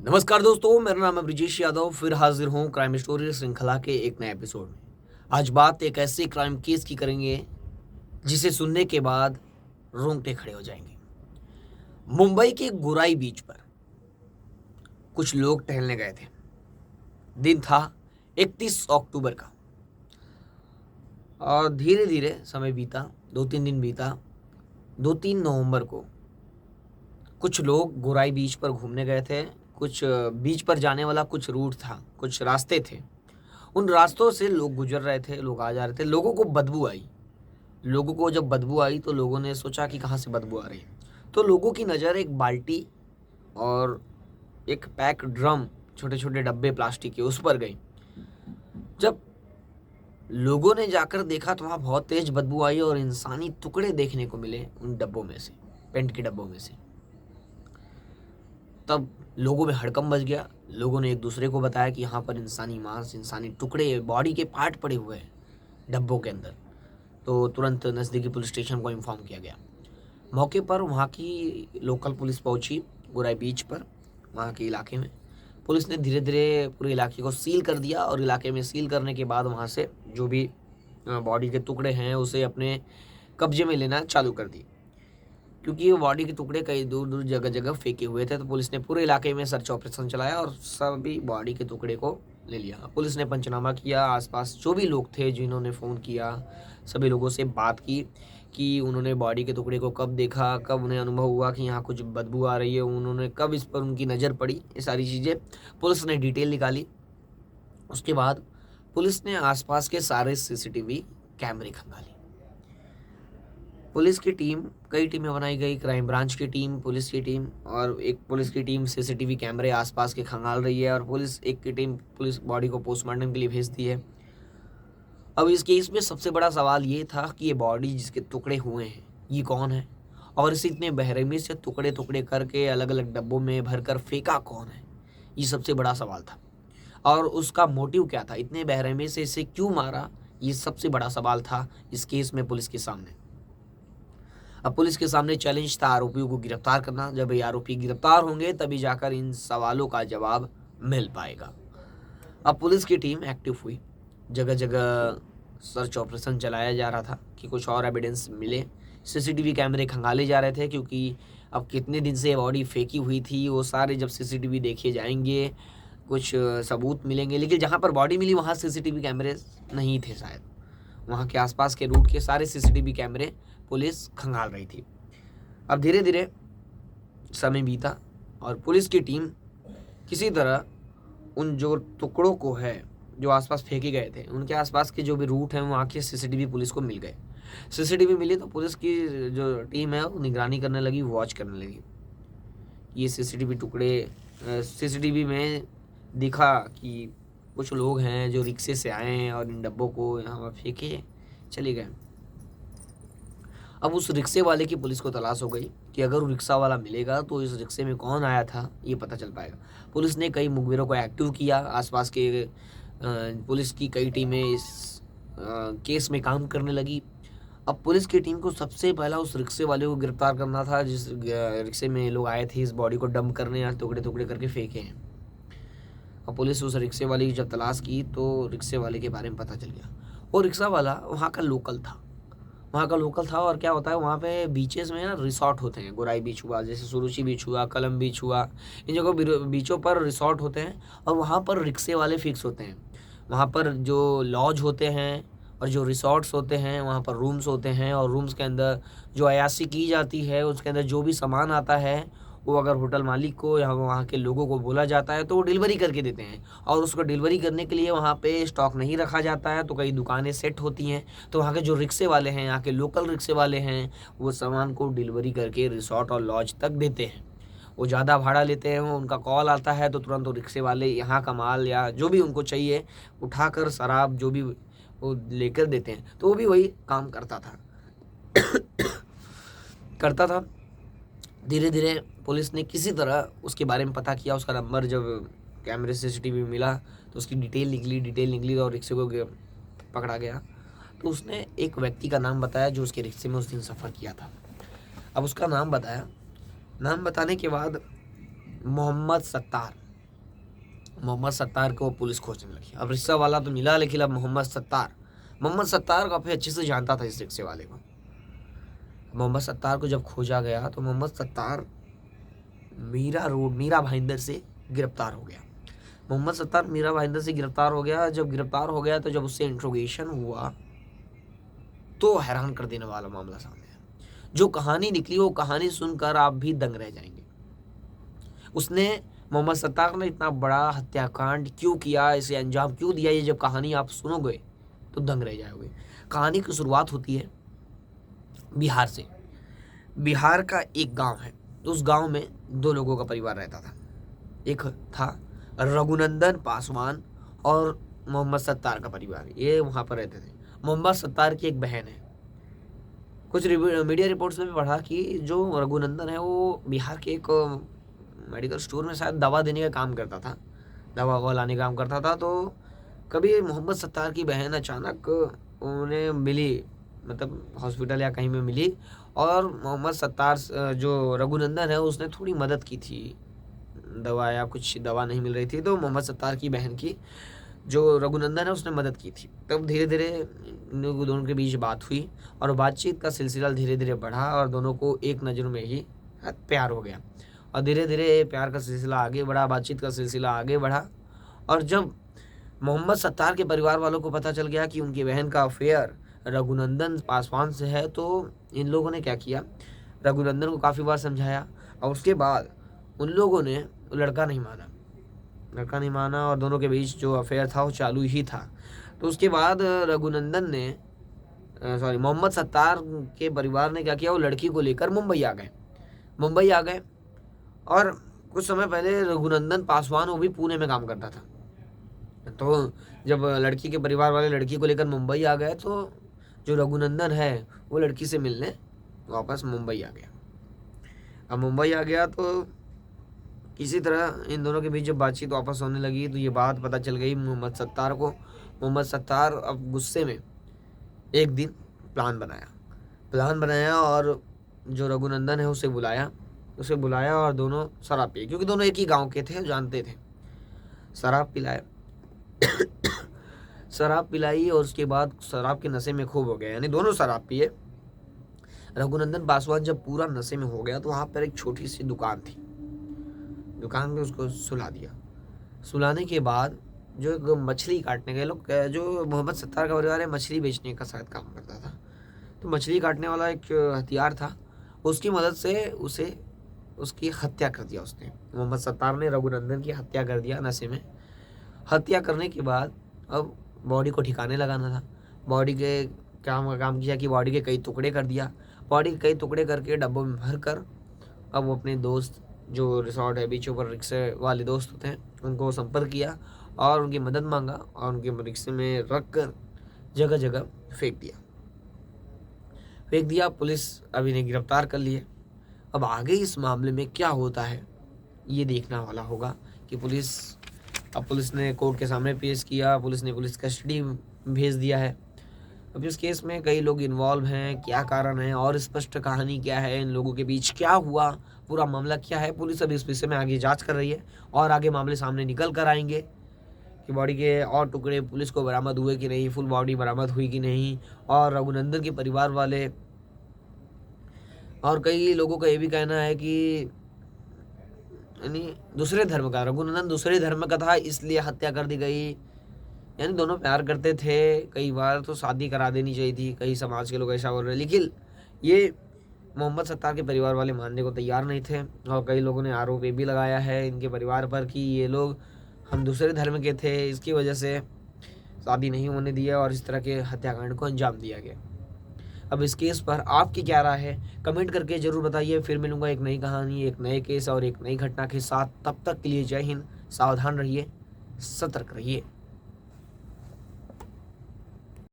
नमस्कार दोस्तों, मेरा नाम है ब्रिजेश यादव। फिर हाजिर हूँ क्राइम स्टोरी श्रृंखला के एक नए एपिसोड में। आज बात एक ऐसे क्राइम केस की करेंगे जिसे सुनने के बाद रोंगटे खड़े हो जाएंगे। मुंबई के गोराई बीच पर कुछ लोग टहलने गए थे। दिन था 31 अक्टूबर का और धीरे धीरे समय बीता। 2-3 दिन बीता। 2-3 नवंबर को कुछ लोग गोराई बीच पर घूमने गए थे। कुछ बीच पर जाने वाला कुछ रूट था, कुछ रास्ते थे। उन रास्तों से लोग गुजर रहे थे, लोग आ जा रहे थे। लोगों को बदबू आई। लोगों को जब बदबू आई तो लोगों ने सोचा कि कहाँ से बदबू आ रही है। तो लोगों की नज़र एक बाल्टी और एक पैक ड्रम, छोटे छोटे डब्बे प्लास्टिक के, उस पर गई। जब लोगों ने जाकर देखा तो वहाँ बहुत तेज बदबू आई और इंसानी टुकड़े देखने को मिले उन डब्बों में से, पेंट के डब्बों में से। तब लोगों में हड़कंप मच गया। लोगों ने एक दूसरे को बताया कि यहाँ पर इंसानी मांस, इंसानी टुकड़े, बॉडी के पार्ट पड़े हुए हैं डब्बों के अंदर। तो तुरंत नज़दीकी पुलिस स्टेशन को इन्फॉर्म किया गया। मौके पर वहाँ की लोकल पुलिस पहुँची गोराई बीच पर, वहाँ के इलाके में। पुलिस ने धीरे धीरे पूरे इलाके को सील कर दिया और इलाके में सील करने के बाद वहाँ से जो भी बॉडी के टुकड़े हैं उसे अपने कब्जे में लेना चालू कर दी। क्योंकि ये बॉडी के टुकड़े कई दूर दूर जगह जगह फेंके हुए थे, तो पुलिस ने पूरे इलाके में सर्च ऑपरेशन चलाया और सभी बॉडी के टुकड़े को ले लिया। पुलिस ने पंचनामा किया। आसपास जो भी लोग थे जिन्होंने फ़ोन किया, सभी लोगों से बात की कि उन्होंने बॉडी के टुकड़े को कब देखा, कब उन्हें अनुभव हुआ कि यहाँ कुछ बदबू आ रही है, उन्होंने कब इस पर उनकी नज़र पड़ी। ये सारी चीज़ें पुलिस ने डिटेल निकाली। उसके बाद पुलिस ने आसपास के सारे सीसीटीवी कैमरे खंगाले। पुलिस की टीम, कई टीमें बनाई गई। क्राइम ब्रांच की टीम, पुलिस की टीम, और एक पुलिस की टीम सीसीटीवी कैमरे आसपास के खंगाल रही है, और पुलिस एक की टीम पुलिस बॉडी को पोस्टमार्टम के लिए भेजती है। अब इस केस में सबसे बड़ा सवाल ये था कि ये बॉडी जिसके टुकड़े हुए हैं ये कौन है, और इसे इतने बेरहमी से टुकड़े टुकड़े करके अलग अलग डब्बों में भरकर फेंका कौन है, ये सबसे बड़ा सवाल था। और उसका मोटिव क्या था, इतने बेरहमी से इसे क्यों मारा, ये सबसे बड़ा सवाल था इस केस में पुलिस के सामने। अब पुलिस के सामने चैलेंज था आरोपियों को गिरफ्तार करना। जब ये आरोपी गिरफ्तार होंगे तभी जाकर इन सवालों का जवाब मिल पाएगा। अब पुलिस की टीम एक्टिव हुई। जगह जगह सर्च ऑपरेशन चलाया जा रहा था कि कुछ और एविडेंस मिले। सीसीटीवी कैमरे खंगाले जा रहे थे, क्योंकि अब कितने दिन से बॉडी फेंकी हुई थी, वो सारे जब सीसीटीवी देखे जाएंगे कुछ सबूत मिलेंगे। लेकिन जहाँ पर बॉडी मिली वहाँ सीसीटीवी कैमरे नहीं थे शायद। वहाँ के आसपास के रूट के सारे सीसीटीवी कैमरे पुलिस खंगाल रही थी। अब धीरे धीरे समय बीता और पुलिस की टीम किसी तरह उन जो टुकड़ों को है जो आसपास फेंके गए थे, उनके आसपास के जो भी रूट हैं वहाँ के सीसीटीवी पुलिस को मिल गए। सीसीटीवी मिली तो पुलिस की जो टीम है वो निगरानी करने लगी, वॉच करने लगी। ये सीसीटीवी टुकड़े, सीसीटीवी में दिखा कि कुछ लोग हैं जो रिक्शे से आए हैं और इन डब्बों को यहाँ फेंके चले गए। अब उस रिक्शे वाले की पुलिस को तलाश हो गई कि अगर वो रिक्शा वाला मिलेगा तो इस रिक्शे में कौन आया था ये पता चल पाएगा। पुलिस ने कई मुखबिरों को एक्टिव किया। आसपास के पुलिस की कई टीमें इस केस में काम करने लगी। अब पुलिस की टीम को सबसे पहला उस रिक्शे वाले को गिरफ्तार करना था जिस रिक्शे में लोग आए थे इस बॉडी को डंप करने या टुकड़े टुकड़े करके फेंके हैं। अब पुलिस उस रिक्शे वाले की जब तलाश की तो रिक्शे वाले के बारे में पता चल गया। वो रिक्शा वाला वहाँ का लोकल था। और क्या होता है वहाँ पे बीचेस में ना रिसॉर्ट होते हैं। गोराई बीच हुआ, जैसे सुरुचि बीच हुआ, कलम बीच हुआ, इन जगह बीचों पर रिसॉर्ट होते हैं और वहाँ पर रिक्शे वाले फिक्स होते हैं। वहाँ पर जो लॉज होते हैं और जो रिसॉर्ट्स होते हैं वहाँ पर रूम्स होते हैं, और रूम्स के अंदर जो अय्याशी की जाती है उसके अंदर जो भी सामान आता है वो अगर होटल मालिक को या वहाँ के लोगों को बोला जाता है तो वो डिलीवरी करके देते हैं। और उसको डिलीवरी करने के लिए वहाँ पे स्टॉक नहीं रखा जाता है, तो कई दुकानें सेट होती हैं। तो वहाँ के जो रिक्शे वाले हैं, यहाँ के लोकल रिक्शे वाले हैं, वो सामान को डिलीवरी करके रिसॉर्ट और लॉज तक देते हैं। वो ज़्यादा भाड़ा लेते हैं। वो उनका कॉल आता है तो तुरंत वो रिक्शे वाले यहाँ का माल या जो भी उनको चाहिए उठाकर, शराब जो भी वो लेकर देते हैं। तो वो भी वही काम करता था। धीरे धीरे पुलिस ने किसी तरह उसके बारे में पता किया। उसका नंबर जब कैमरे सीसीटीवी में मिला तो उसकी डिटेल निकली और रिक्शे को पकड़ा गया। तो उसने एक व्यक्ति का नाम बताया जो उसके रिक्शे में उस दिन सफ़र किया था। अब उसका नाम बताया। नाम बताने के बाद मोहम्मद सत्तार, मोहम्मद सत्तार को पुलिस खोजने लगी। अब रिक्शा वाला तो मिला, लेकिन अब मोहम्मद सत्तार काफ़ी अच्छे से जानता था इस रिक्शे वाले को। मोहम्मद सत्तार को जब खोजा गया तो मोहम्मद सत्तार मीरा भाईंदर से गिरफ्तार हो गया। मोहम्मद सत्तार मीरा भाईंदर से गिरफ्तार हो गया। जब गिरफ्तार हो गया तो जब उससे इंट्रोगेशन हुआ तो हैरान कर देने वाला मामला सामने आया। जो कहानी निकली वो कहानी सुनकर आप भी दंग रह जाएंगे। मोहम्मद सत्तार ने इतना बड़ा हत्याकांड क्यों किया, इसे अंजाम क्यों दिया, ये जब कहानी आप सुनोगे तो दंग रह जाओगे। कहानी की शुरुआत होती है बिहार से। बिहार का एक गांव है, उस गांव में दो लोगों का परिवार रहता था। एक था रघुनंदन पासवान और मोहम्मद सत्तार का परिवार, ये वहाँ पर रहते थे। मोहम्मद सत्तार की एक बहन है। कुछ मीडिया रिपोर्ट्स में भी पढ़ा कि जो रघुनंदन है वो बिहार के एक मेडिकल स्टोर में शायद दवा देने का काम करता था, दवा ववा लाने का काम करता था। तो कभी मोहम्मद सत्तार की बहन अचानक उन्हें मिली, मतलब हॉस्पिटल या कहीं में मिली, और मोहम्मद सत्तार जो रघुनंदन है उसने थोड़ी मदद की थी, दवा या कुछ दवा नहीं मिल रही थी तो मोहम्मद सत्तार की बहन की जो रघुनंदन है उसने मदद की थी। तब धीरे धीरे दोनों के बीच बात हुई और बातचीत का सिलसिला धीरे धीरे बढ़ा और दोनों को एक नज़र में ही प्यार हो गया। और धीरे धीरे प्यार का सिलसिला आगे बढ़ा, बातचीत का सिलसिला आगे बढ़ा। और जब मोहम्मद सत्तार के परिवार वालों को पता चल गया कि उनकी बहन का अफेयर रघुनंदन पासवान से है, तो इन लोगों ने क्या किया, रघुनंदन को काफ़ी बार समझाया और उसके बाद उन लोगों ने लड़का नहीं माना और दोनों के बीच जो अफेयर था वो चालू ही था। तो उसके बाद मोहम्मद सत्तार के परिवार ने क्या किया, वो लड़की को लेकर मुंबई आ गए। और कुछ समय पहले रघुनंदन पासवान वो भी पुणे में काम करता था। तो जब लड़की के परिवार वाले लड़की को लेकर मुंबई आ गए तो जो रघुनंदन है वो लड़की से मिलने वापस मुंबई आ गया। अब मुंबई आ गया तो किसी तरह इन दोनों के बीच जब बातचीत वापस होने लगी तो ये बात पता चल गई मोहम्मद सत्तार को। मोहम्मद सत्तार अब गुस्से में एक दिन प्लान बनाया और जो रघुनंदन है उसे बुलाया और दोनों शराब पिए, क्योंकि दोनों एक ही गांव के थे, जानते थे। शराब पिलाई और उसके बाद शराब के नशे में खूब हो गया, यानी दोनों शराब पिए। रघुनंदन पासवान जब पूरा नशे में हो गया तो वहाँ पर एक छोटी सी दुकान थी, दुकान में उसको सुला दिया। सुलाने के बाद जो एक मछली काटने के लोग, जो मोहम्मद सत्तार का परिवार है मछली बेचने का शायद काम करता था, तो मछली काटने वाला एक हथियार था, उसकी मदद से उसकी हत्या कर दिया उसने। मोहम्मद सत्तार ने रघुनंदन की हत्या कर दिया नशे में। हत्या करने के बाद अब बॉडी को ठिकाने लगाना था। बॉडी के काम किया कि बॉडी के कई टुकड़े कर दिया। बॉडी के कई टुकड़े करके डब्बों में भर कर अब वो अपने दोस्त जो रिसोर्ट है बीचों पर रिक्शे वाले दोस्त होते हैं उनको संपर्क किया और उनकी मदद मांगा और उनके रिक्शे में रख कर जगह जगह फेंक दिया। पुलिस अभी ने गिरफ्तार कर लिए। अब आगे इस मामले में क्या होता है ये देखना वाला होगा कि पुलिस ने कोर्ट के सामने पेश किया, पुलिस ने पुलिस कस्टडी भेज दिया है। अब इस केस में कई लोग इन्वॉल्व हैं, क्या कारण है और स्पष्ट कहानी क्या है, इन लोगों के बीच क्या हुआ, पूरा मामला क्या है, पुलिस अब इस विषय में आगे जांच कर रही है और आगे मामले सामने निकल कर आएंगे कि बॉडी के और टुकड़े पुलिस को बरामद हुए कि नहीं, फुल बॉडी बरामद हुई कि नहीं। और रघुनंदन के परिवार वाले और कई लोगों का ये भी कहना है कि यानी रघुनंदन दूसरे धर्म का था इसलिए हत्या कर दी गई, यानी दोनों प्यार करते थे, कई बार तो शादी करा देनी चाहिए थी, कई समाज के लोग ऐसा बोल रहे, लेकिन ये मोहम्मद सत्तार के परिवार वाले मानने को तैयार नहीं थे। और कई लोगों ने आरोप ये भी लगाया है इनके परिवार पर कि ये लोग हम दूसरे धर्म के थे, इसकी वजह से शादी नहीं होने दिया और इस तरह के हत्याकांड को अंजाम दिया गया। अब इस केस पर आपकी क्या राय है, कमेंट करके ज़रूर बताइए। फिर मिलूंगा एक नई कहानी, एक नए केस और एक नई घटना के साथ। तब तक के लिए जय हिंद, सावधान रहिए, सतर्क रहिए।